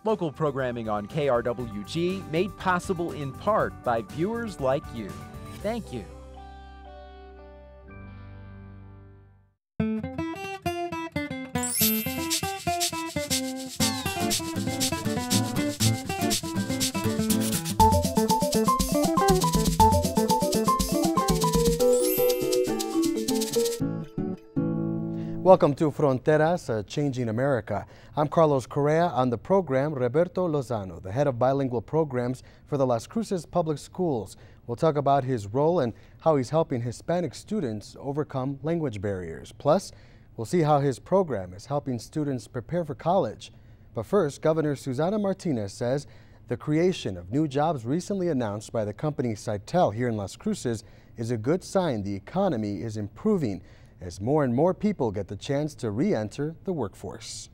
Local programming on KRWG made possible in part by viewers like you. Thank you. Welcome to Fronteras, Changing America. I'm Carlos Correa. On the program, Roberto Lozano, the head of bilingual programs for the Las Cruces Public Schools. We'll talk about his role and how he's helping Hispanic students overcome language barriers. Plus, we'll see how his program is helping students prepare for college. But first, Governor Susana Martinez says the creation of new jobs recently announced by the company Cytel here in Las Cruces is a good sign the economy is improving as more and more people get the chance to re-enter the workforce.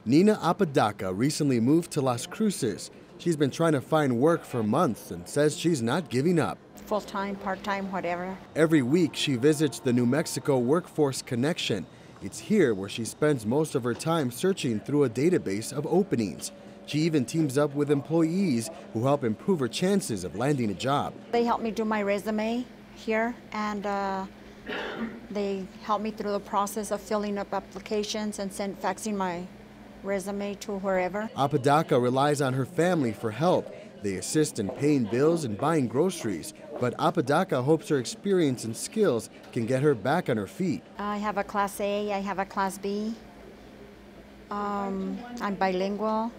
Nina Apodaca recently moved to Las Cruces. She's been trying to find work for months and says she's not giving up. Full-time, part-time, whatever. Every week she visits the New Mexico Workforce Connection. It's here where she spends most of her time searching through a database of openings. She even teams up with employees who help improve her chances of landing a job. They help me do my resume here, and they help me through the process of filling up applications and faxing my resume to wherever. Apodaca relies on her family for help. They assist in paying bills and buying groceries, but Apodaca hopes her experience and skills can get her back on her feet. I have a Class A, I have a Class B. I'm bilingual.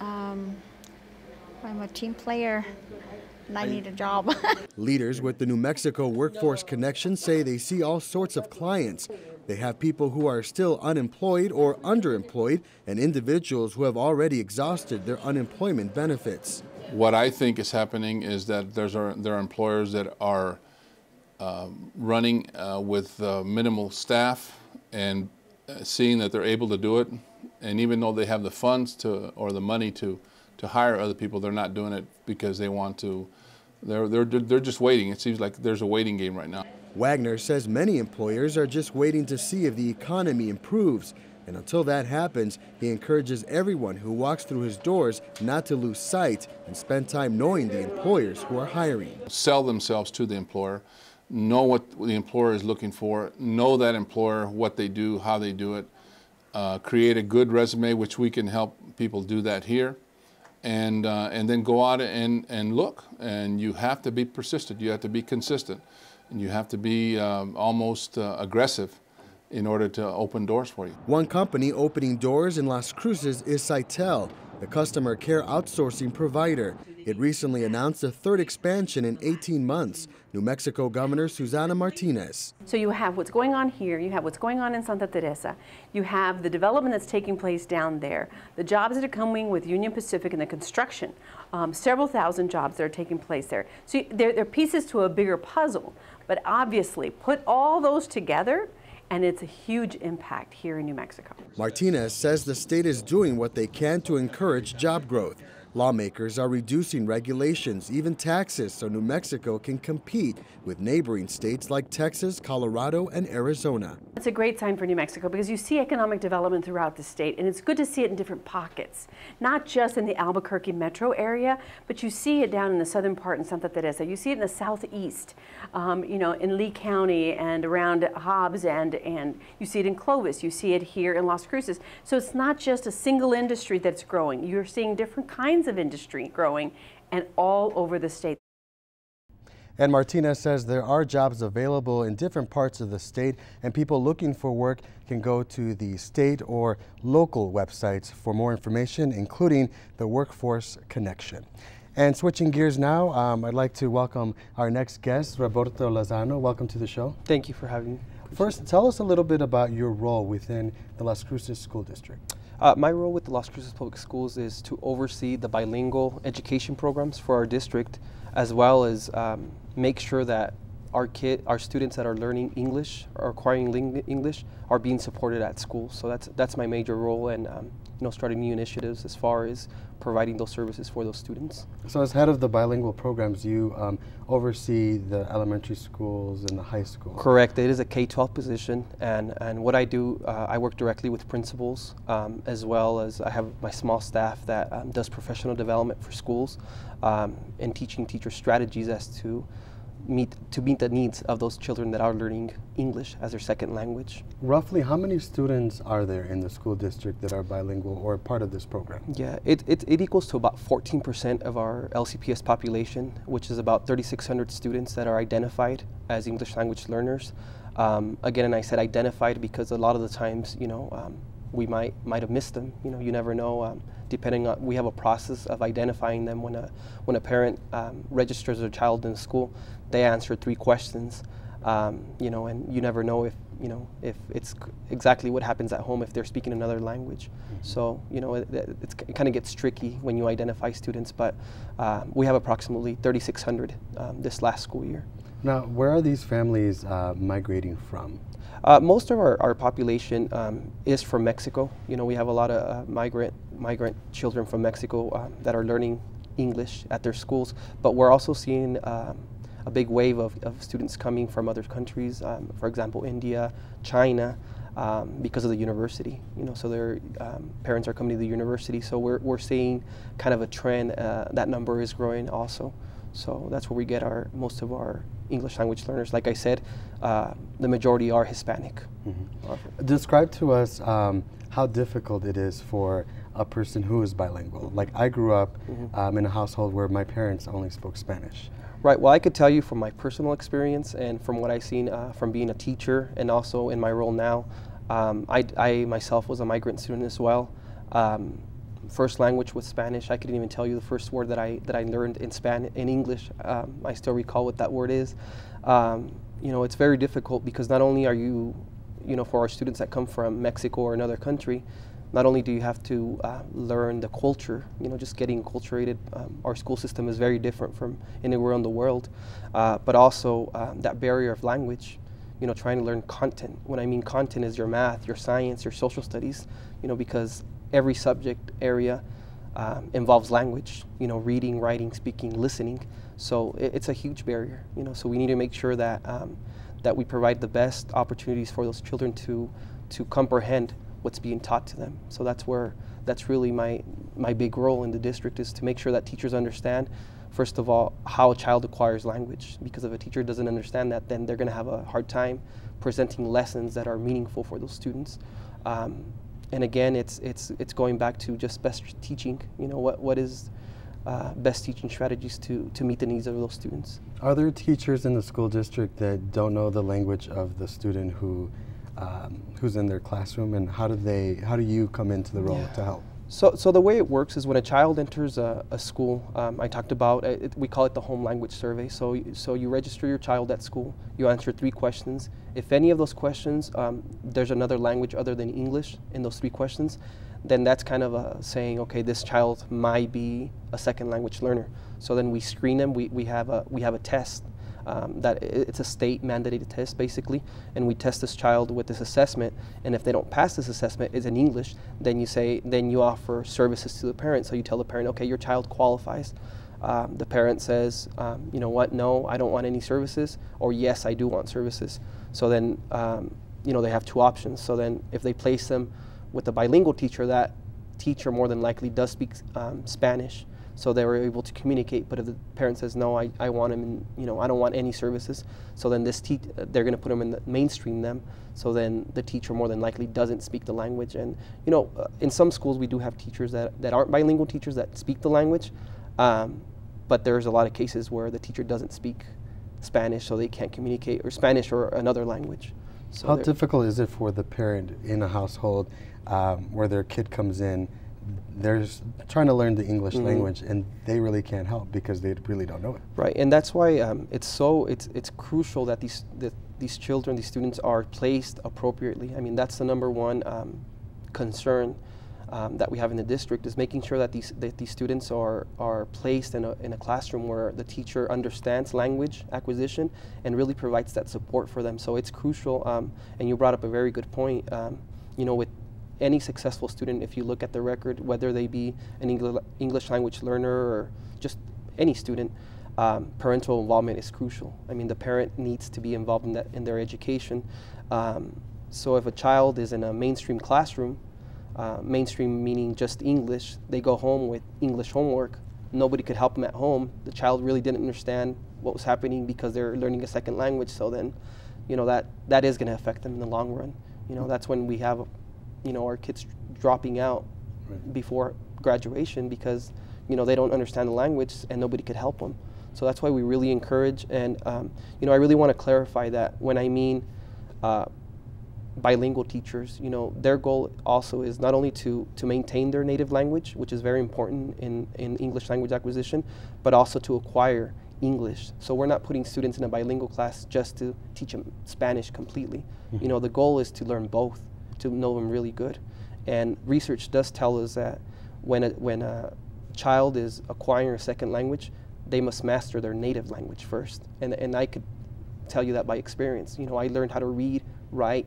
I'm a team player. And I need a job. Leaders with the New Mexico Workforce Connection say they see all sorts of clients. They have people who are still unemployed or underemployed and individuals who have already exhausted their unemployment benefits. What I think is happening is that there are employers that are running with minimal staff and seeing that they're able to do it. And even though they have the funds or the money to hire other people, they're not doing it because they want to. They're just waiting. It seems like there's a waiting game right now. Wagner says many employers are just waiting to see if the economy improves. And until that happens, he encourages everyone who walks through his doors not to lose sight and spend time knowing the employers who are hiring. Sell themselves to the employer, know what the employer is looking for, know that employer, what they do, how they do it, create a good resume, which we can help people do that here. And then go out and look. And you have to be persistent. You have to be consistent. And you have to be almost aggressive in order to open doors for you. One company opening doors in Las Cruces is Cytel, the customer care outsourcing provider. It recently announced a third expansion in 18 months. New Mexico Governor Susana Martinez. So you have what's going on here, you have what's going on in Santa Teresa, you have the development that's taking place down there, the jobs that are coming with Union Pacific and the construction, several thousand jobs that are taking place there. So they're pieces to a bigger puzzle, but obviously put all those together and it's a huge impact here in New Mexico. Martinez says the state is doing what they can to encourage job growth. Lawmakers are reducing regulations, even taxes, so New Mexico can compete with neighboring states like Texas, Colorado, and Arizona. It's a great sign for New Mexico because you see economic development throughout the state, and it's good to see it in different pockets, not just in the Albuquerque metro area, but you see it down in the southern part in Santa Teresa. You see it in the southeast, you know, in Lee County and around Hobbs, and you see it in Clovis. You see it here in Las Cruces. So it's not just a single industry that's growing. You're seeing different kinds of industry growing and all over the state. And Martinez says there are jobs available in different parts of the state, and people looking for work can go to the state or local websites for more information, including the Workforce Connection. And switching gears now, I'd like to welcome our next guest, Roberto Lozano. Welcome to the show. Thank you for having me. First, tell us a little bit about your role within the Las Cruces School District. My role with the Las Cruces Public Schools is to oversee the bilingual education programs for our district, as well as make sure that our students that are learning English or acquiring English are being supported at school. So that's my major role, and starting new initiatives as far as providing those services for those students. So as head of the bilingual programs, you oversee the elementary schools and the high schools. Correct. It is a K-12 position, and what I do, I work directly with principals, as well as I have my small staff that does professional development for schools, and teaching teachers strategies as to meet the needs of those children that are learning English as their second language. Roughly how many students are there in the school district that are bilingual or part of this program? Yeah, it equals to about 14% of our LCPS population, which is about 3,600 students that are identified as English language learners. Again, and I said identified because a lot of the times, we might have missed them. You never know. Depending on, we have a process of identifying them when a parent registers their child in school. They answer 3 questions, and you never know if it's exactly what happens at home if they're speaking another language. Mm-hmm. So it kind of gets tricky when you identify students, but we have approximately 3,600 this last school year. Now, where are these families migrating from? Most of our population is from Mexico. We have a lot of migrant children from Mexico that are learning English at their schools, but we're also seeing a big wave of students coming from other countries, for example, India, China, because of the university. So their parents are coming to the university, so we're seeing kind of a trend. That number is growing also. So that's where we get most of our English language learners. Like I said, the majority are Hispanic. Mm-hmm. Describe to us how difficult it is for a person who is bilingual. Like I grew up in a household where my parents only spoke Spanish. Right, well I could tell you from my personal experience and from what I've seen from being a teacher and also in my role now, I myself was a migrant student as well. First language was Spanish. I couldn't even tell you the first word that I learned in English. I still recall what that word is. It's very difficult because not only are you, for our students that come from Mexico or another country, not only do you have to learn the culture, just getting acculturated. Our school system is very different from anywhere in the world, but also that barrier of language, trying to learn content. When I mean content is your math, your science, your social studies, because every subject area involves language, reading, writing, speaking, listening. So it's a huge barrier, so we need to make sure that that we provide the best opportunities for those children to comprehend what's being taught to them. So that's really my big role in the district, is to make sure that teachers understand, first of all, how a child acquires language, because if a teacher doesn't understand that, then they're going to have a hard time presenting lessons that are meaningful for those students. And again, it's going back to just best teaching. What is best teaching strategies to meet the needs of those students. Are there teachers in the school district that don't know the language of the student who's in their classroom, and how do you come into the role to help? So the way it works is when a child enters a school, I talked about we call it the home language survey. So you register your child at school, you answer 3 questions. If any of those questions there's another language other than English in those 3 questions, then that's kind of saying, okay, this child might be a second language learner. So then we screen them. We have a test. That it's a state mandated test basically, and we test this child with this assessment, and if they don't pass this assessment, it's in English, then you offer services to the parent. So you tell the parent, okay, your child qualifies. The parent says, you know what, no, I don't want any services, or yes, I do want services. So then they have 2 options. So then if they place them with a bilingual teacher, that teacher more than likely does speak Spanish. So they were able to communicate, but if the parent says, no, I want him in, I don't want any services, so then they're going to put them in the mainstream them, so then the teacher more than likely doesn't speak the language. And, in some schools we do have teachers that aren't bilingual teachers that speak the language, but there's a lot of cases where the teacher doesn't speak Spanish, so they can't communicate, or Spanish or another language. So how difficult is it for the parent in a household where their kid comes in, they're trying to learn the English language, and they really can't help because they really don't know it. Right, and that's why it's crucial that these children, these students, are placed appropriately. I mean, that's the #1 concern that we have in the district is making sure that these students are placed in a classroom where the teacher understands language acquisition and really provides that support for them. So it's crucial, and you brought up a very good point. You know, with any successful student, if you look at the record, whether they be an English language learner or just any student, parental involvement is crucial. I mean, the parent needs to be involved in their education. So if a child is in a mainstream classroom, mainstream meaning just English, they go home with English homework, nobody could help them at home, the child really didn't understand what was happening because they're learning a second language, so then, you know, that is going to affect them in the long run. You know, that's when we have, you know, our kids dropping out before graduation because, you know, they don't understand the language and nobody could help them. So that's why we really encourage, and you know, I really want to clarify that when I mean bilingual teachers, you know, their goal also is not only to maintain their native language, which is very important in English language acquisition, but also to acquire English. So we're not putting students in a bilingual class just to teach them Spanish completely. You know, the goal is to learn both, to know them really good. And research does tell us that when a child is acquiring a second language, they must master their native language first. And I could tell you that by experience. You know, I learned how to read, write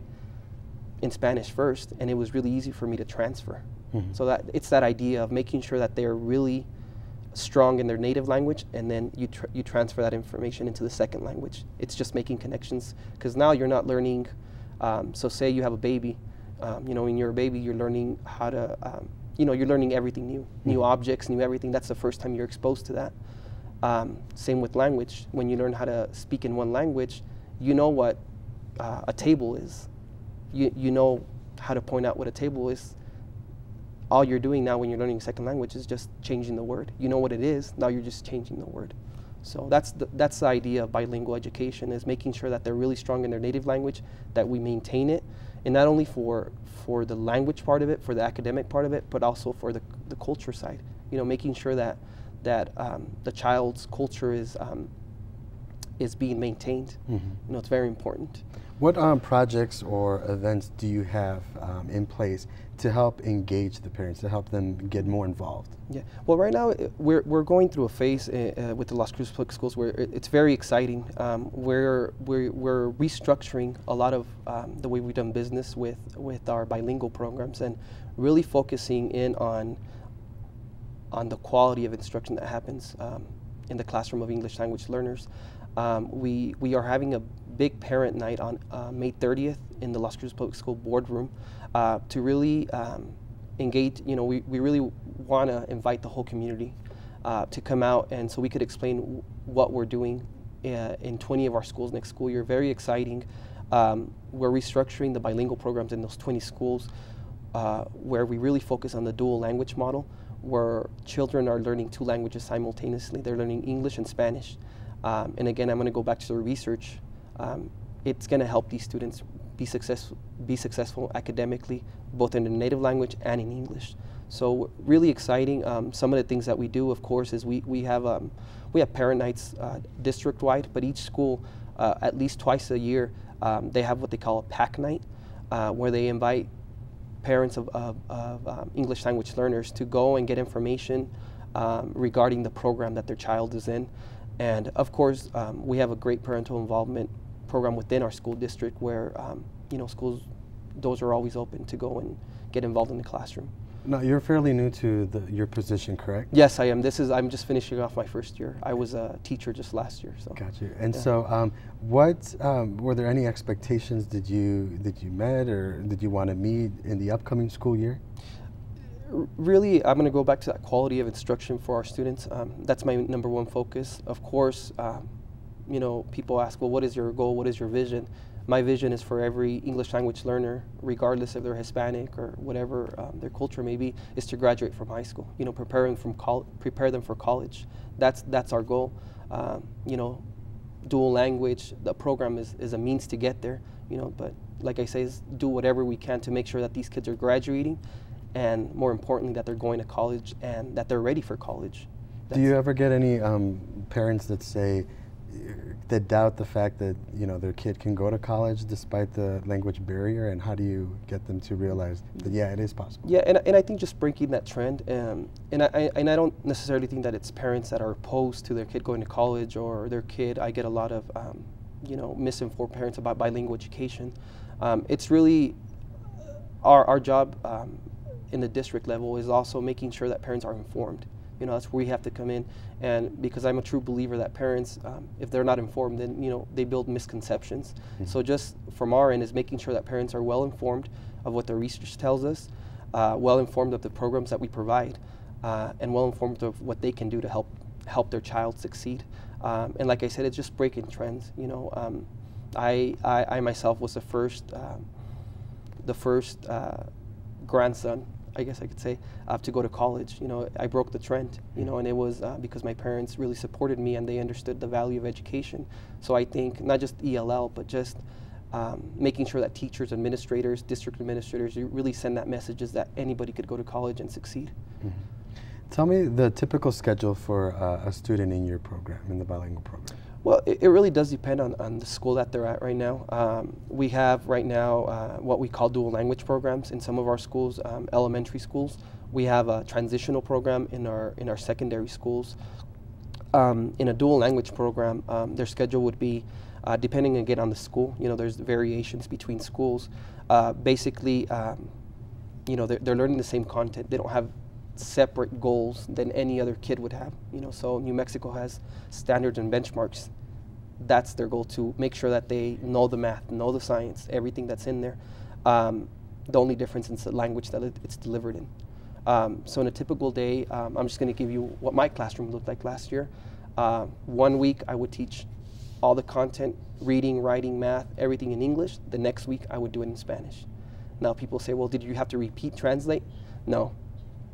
in Spanish first, and it was really easy for me to transfer. So that it's that idea of making sure that they're really strong in their native language, and then you transfer that information into the second language. It's just making connections, because now you're not learning, so say you have a baby, you know, when you're a baby, you're learning how to, you know, you're learning everything new, new objects, new everything. That's the first time you're exposed to that. Same with language. When you learn how to speak in one language, you know what a table is. You know how to point out what a table is. All you're doing now when you're learning a second language is just changing the word. You know what it is, now you're just changing the word. So that's the idea of bilingual education, is making sure that they're really strong in their native language, that we maintain it, and not only for the language part of it, for the academic part of it, but also for the culture side. You know, making sure that the child's culture is being maintained. You know, it's very important. What projects or events do you have in place to help engage the parents, to help them get more involved? Yeah, well, right now we're going through a phase with the Las Cruces Public Schools where it's very exciting. We're restructuring a lot of the way we've done business with our bilingual programs, and really focusing in on the quality of instruction that happens in the classroom of English language learners. We are having a big parent night on May 30th in the Las Cruces Public School boardroom to really engage. You know, we really want to invite the whole community to come out, and so we could explain what we're doing in 20 of our schools next school year. Very exciting. We're restructuring the bilingual programs in those 20 schools where we really focus on the dual language model, where children are learning 2 languages simultaneously. They're learning English and Spanish. And again, I'm going to go back to the research. It's going to help these students be successful academically, both in their native language and in English. So really exciting. Some of the things that we do, of course, is we have parent nights district-wide, but each school, at least twice a year, they have what they call a pack night, where they invite parents of English language learners to go and get information regarding the program that their child is in. And of course, we have a great parental involvement program within our school district where, you know, schools, those are always open to go and get involved in the classroom. Now, you're fairly new to your position, correct? Yes, I am. I'm just finishing off my first year. I was a teacher just last year. So. Got you. And so, were there any expectations that you met or did you want to meet in the upcoming school year? Really, I'm going to go back to that quality of instruction for our students. That's my #1 focus. Of course, you know, people ask, well, what is your goal? What is your vision? My vision is for every English language learner, regardless if they're Hispanic or whatever their culture may be, is to graduate from high school. You know, prepare them for college. That's our goal. You know, dual language, the program is a means to get there. You know, but like I say, is do whatever we can to make sure that these kids are graduating, and more importantly, that they're going to college and that they're ready for college. Do you ever get any parents that say, that doubt the fact that, you know, their kid can go to college despite the language barrier, and how do you get them to realize that, yeah, it is possible? Yeah, and I think just breaking that trend, and I don't necessarily think that it's parents that are opposed to their kid going to college or their kid. I get a lot of, you know, misinformed parents about bilingual education. It's really our job in the district level is also making sure that parents are informed. You know, that's where we have to come in, and because I'm a true believer that parents, if they're not informed, then, you know, they build misconceptions. Mm-hmm. So just from our end is making sure that parents are well informed of what the research tells us, well informed of the programs that we provide, and well informed of what they can do to help their child succeed. And like I said, it's just breaking trends. You know, I myself was the first grandson, I guess I could say, to go to college. You know, I broke the trend, you know, and it was because my parents really supported me and they understood the value of education. So I think not just ELL, but just making sure that teachers, administrators, district administrators, you really send that message is that anybody could go to college and succeed. Mm-hmm. Tell me the typical schedule for a student in your program, in the bilingual program. Well, it really does depend on the school that they're at right now. We have right now what we call dual language programs in some of our schools, elementary schools. We have a transitional program in our secondary schools. In a dual language program, their schedule would be, depending again on the school, you know, there's variations between schools. Basically, you know, they're learning the same content. They don't have separate goals than any other kid would have, you know. So New Mexico has standards and benchmarks. That's their goal, to make sure that they know the math, know the science, everything that's in there. The only difference is the language that it's delivered in. So in a typical day, I'm just going to give you what my classroom looked like last year. 1 week I would teach all the content, reading, writing, math, everything in English. The next week I would do it in Spanish. Now people say, well, did you have to repeat, translate? No.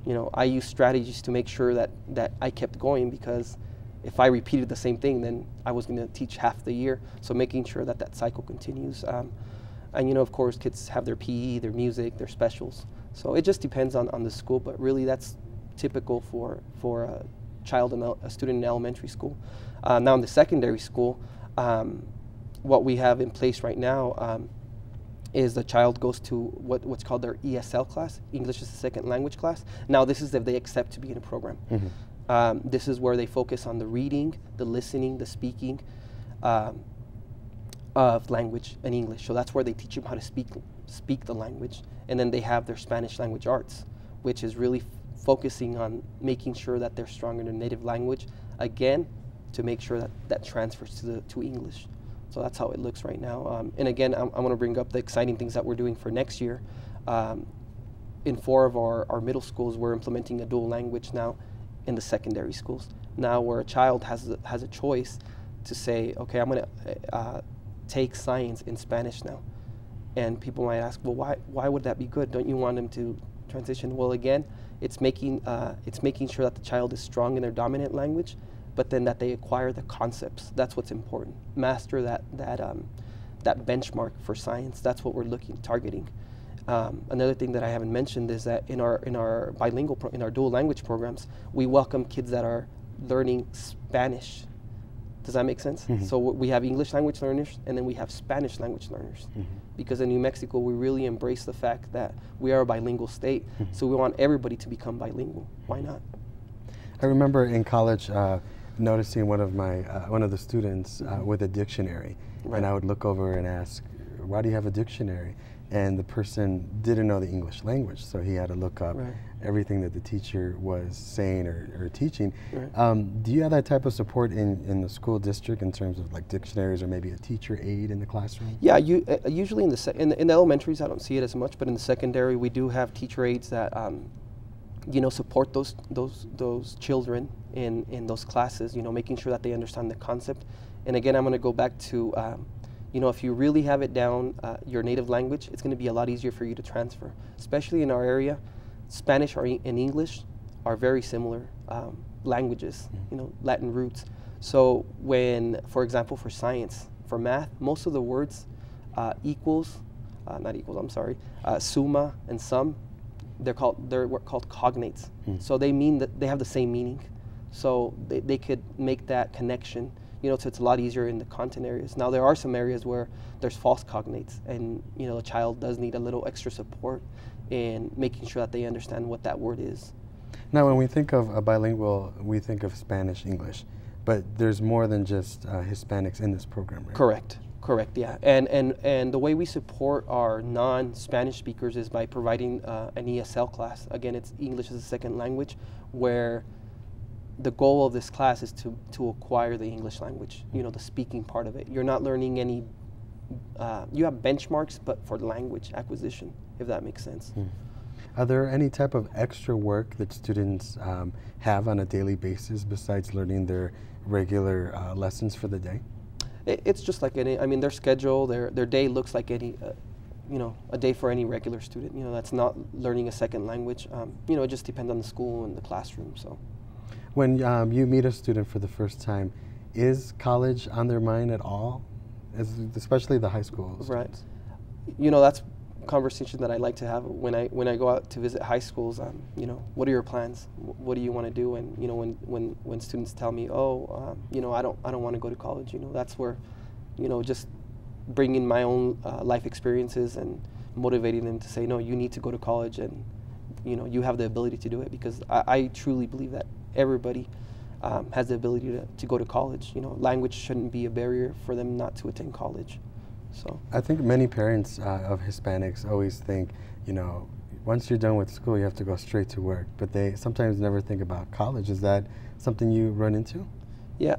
You know, I use strategies to make sure that I kept going, because if I repeated the same thing, then I was going to teach half the year. So making sure that cycle continues. And, you know, of course, kids have their PE, their music, their specials. So it just depends on the school, but really that's typical for a child, a student in elementary school. Now in the secondary school, what we have in place right now is the child goes to what's called their ESL class, English as a Second Language class. Now this is if they accept to be in a program. Mm-hmm. This is where they focus on the reading, the listening, the speaking of language and English. So that's where they teach them how to speak the language. And then they have their Spanish language arts, which is really focusing on making sure that they're strong in their native language, again, to make sure that transfers to English. So that's how it looks right now. And again, I want to bring up the exciting things that we're doing for next year. In 4 of our middle schools, we're implementing a dual language now in the secondary schools. Now where a child has a choice to say, okay, I'm going to take science in Spanish now. And people might ask, well, why would that be good? Don't you want them to transition? Well, again, it's making sure that the child is strong in their dominant language, but then that they acquire the concepts. That's what's important. Master that benchmark for science. That's what we're targeting. Another thing that I haven't mentioned is that in our bilingual, in our dual language programs, we welcome kids that are learning Spanish. Does that make sense? Mm-hmm. So we have English language learners, and then we have Spanish language learners. Mm-hmm. Because in New Mexico, we really embrace the fact that we are a bilingual state. Mm-hmm. So we want everybody to become bilingual. Why not? I remember in college noticing one of the students with a dictionary, right. And I would look over and ask, "Why do you have a dictionary?" And the person didn't know the English language, so he had to look up right. everything that the teacher was saying or teaching. Right. Do you have that type of support in the school district in terms of like dictionaries or maybe a teacher aide in the classroom? Yeah, usually in the elementaries I don't see it as much, but in the secondary we do have teacher aides that you know, support those children in those classes. You know, making sure that they understand the concept. And again, I'm going to go back to you know, if you really have it down, your native language, it's going to be a lot easier for you to transfer. Especially in our area, Spanish and English are very similar languages, you know, Latin roots. So when, for example, for science, for math, most of the words summa and sum, they're called cognates. So they mean that they have the same meaning. So they could make that connection. So it's a lot easier in the content areas. Now there are some areas where there's false cognates, and the child does need a little extra support in making sure that they understand what that word is. Now, when we think of a bilingual, we think of Spanish, English, but there's more than just Hispanics in this program, right? Correct, yeah. And the way we support our non-Spanish speakers is by providing an ESL class. Again, it's English as a second language, where the goal of this class is to acquire the English language, the speaking part of it. You're not learning any, you have benchmarks, but for language acquisition, if that makes sense. Are there any type of extra work that students have on a daily basis besides learning their regular lessons for the day? It's just like any, their schedule, their day looks like any, a day for any regular student, that's not learning a second language. It just depends on the school and the classroom, so. When you meet a student for the first time, is college on their mind at all? Especially the high school students? Right. That's a conversation that I like to have when I go out to visit high schools. What are your plans? What do you want to do? And when students tell me, oh, I don't want to go to college. That's where, just bringing my own life experiences and motivating them to say, no, you need to go to college, and you have the ability to do it, because I truly believe that everybody has the ability to go to college. Language shouldn't be a barrier for them not to attend college. So I think many parents of Hispanics always think, once you're done with school, you have to go straight to work, but they sometimes never think about college. Is that something you run into? Yeah,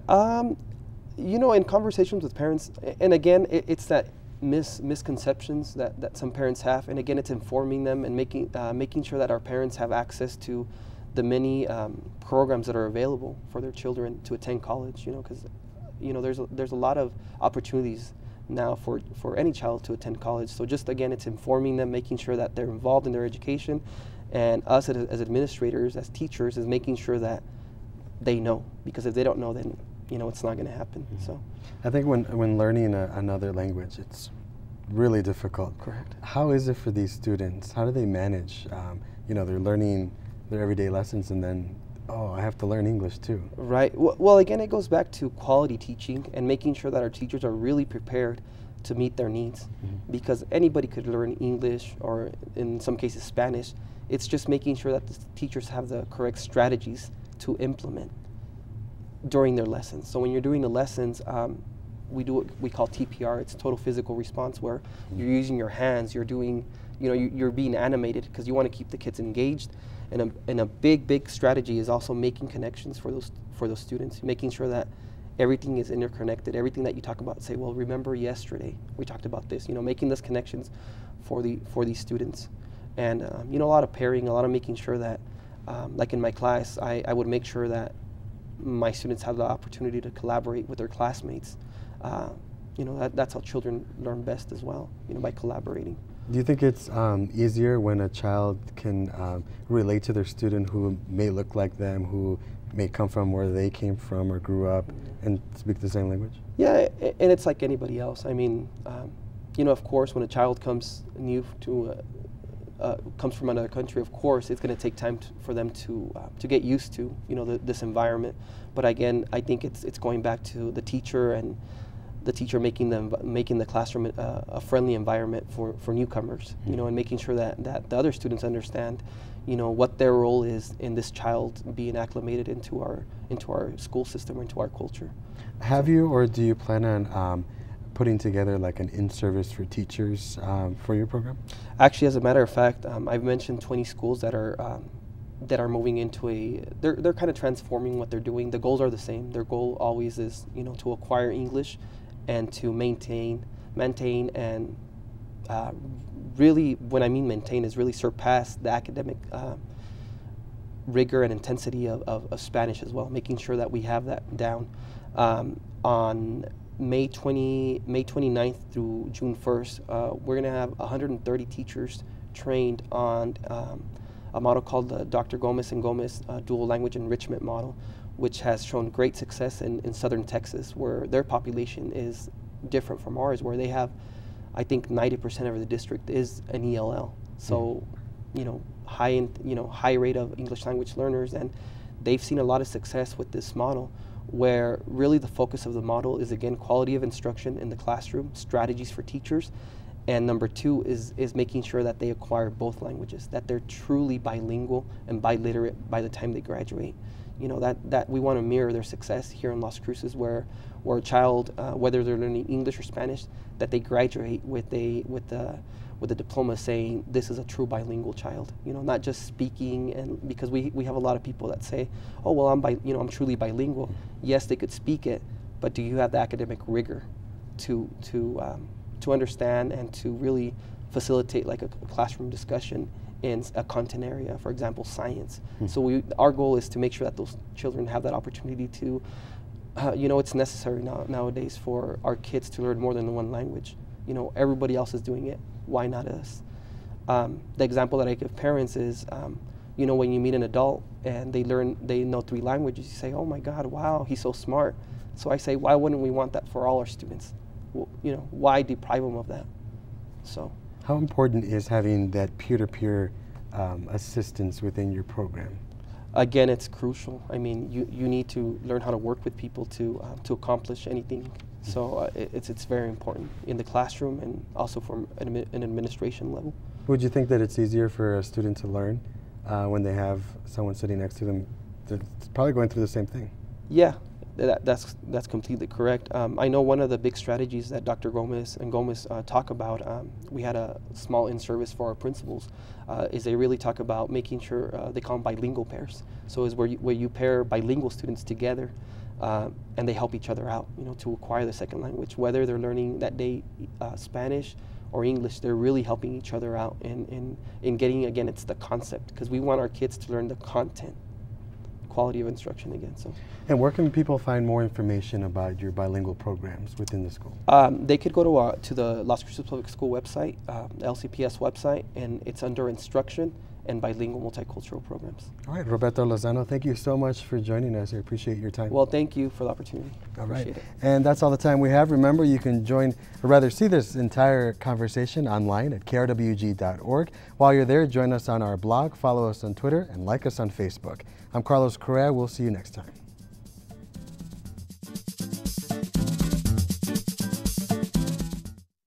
in conversations with parents, and again, it's that misconceptions that some parents have, and again, it's informing them and making sure that our parents have access to the many programs that are available for their children to attend college. Because there's a lot of opportunities now for any child to attend college. So just again, it's informing them, making sure that they're involved in their education, and us as administrators, as teachers, is making sure that they know, because if they don't know, then it's not going to happen. So I think when learning another language, it's really difficult. Correct. How is it for these students? How do they manage? They're learning their everyday lessons, and then, oh, I have to learn English too. Right. Well, again, it goes back to quality teaching and making sure that our teachers are really prepared to meet their needs, because anybody could learn English, or in some cases Spanish. It's just making sure that the teachers have the correct strategies to implement during their lessons. So when you're doing the lessons, we do what we call TPR. It's total physical response, where you're using your hands, you're doing, you're being animated, because you want to keep the kids engaged. And a big strategy is also making connections for those students, making sure that everything is interconnected. Everything that you talk about, say, well, remember yesterday we talked about this. Making those connections for these students, and a lot of pairing, a lot of making sure that, like in my class, I would make sure that my students have the opportunity to collaborate with their classmates. That's how children learn best as well, by collaborating. Do you think it's easier when a child can relate to their student who may look like them, who may come from where they came from or grew up, and speak the same language? Yeah, and it's like anybody else. Of course, when a child comes new to comes from another country, of course, it's going to take time for them to get used to this environment. But again, I think it's going back to the teacher, and the teacher making the classroom a friendly environment for newcomers, and making sure that the other students understand, what their role is in this child being acclimated into our school system, or into our culture. Have you, or do you plan on putting together like an in-service for teachers for your program? Actually, as a matter of fact, I've mentioned 20 schools that are moving into they're kind of transforming what they're doing. The goals are the same. Their goal always is, to acquire English and to maintain and really, when I mean maintain, is really surpass the academic rigor and intensity of Spanish as well, making sure that we have that down. On May 29th through June 1st, we're going to have 130 teachers trained on a model called the Dr. Gomez and Gomez Dual Language Enrichment Model, which has shown great success in southern Texas, where their population is different from ours, where they have, I think, 90% of the district is an ELL. So, high rate of English language learners, and they've seen a lot of success with this model, where really the focus of the model is, again, quality of instruction in the classroom, strategies for teachers, and number two is making sure that they acquire both languages, that they're truly bilingual and biliterate by the time they graduate. You know, that we want to mirror their success here in Las Cruces, where a child, whether they're learning English or Spanish, that they graduate with a diploma saying this is a true bilingual child. You know, not just speaking, and because we have a lot of people that say, oh well, I'm truly bilingual. Yes, they could speak it, but do you have the academic rigor to understand and to really facilitate like a classroom discussion in a content area, for example, science. So our goal is to make sure that those children have that opportunity to, you know, it's necessary nowadays for our kids to learn more than one language. You know, everybody else is doing it. Why not us? The example that I give parents is, you know, when you meet an adult and they know 3 languages, you say, oh my God, wow, he's so smart. So I say, why wouldn't we want that for all our students? Well, you know, why deprive them of that? So. How important is having that peer-to-peer assistance within your program? Again, it's crucial. I mean, you need to learn how to work with people to accomplish anything. So it's very important in the classroom and also from an administration level. Would you think that it's easier for a student to learn when they have someone sitting next to them that's probably going through the same thing? Yeah. That's completely correct. I know one of the big strategies that Dr. Gomez and Gomez talk about, we had a small in-service for our principals, is they really talk about making sure, they call them bilingual pairs. So is where you pair bilingual students together and they help each other out, you know, to acquire the second language. Whether they're learning that day Spanish or English, they're really helping each other out in getting, again, it's the concept, because we want our kids to learn the content. Quality of instruction again. So. And where can people find more information about your bilingual programs within the school? They could go to the Las Cruces Public School website, the LCPS website, and it's under instruction and bilingual multicultural programs. All right, Roberto Lozano, thank you so much for joining us. I appreciate your time. Well, thank you for the opportunity. All right. Appreciate it. And that's all the time we have. Remember, you can join, or rather see this entire conversation online at krwg.org. While you're there, join us on our blog, follow us on Twitter, and like us on Facebook. I'm Carlos Correa. We'll see you next time.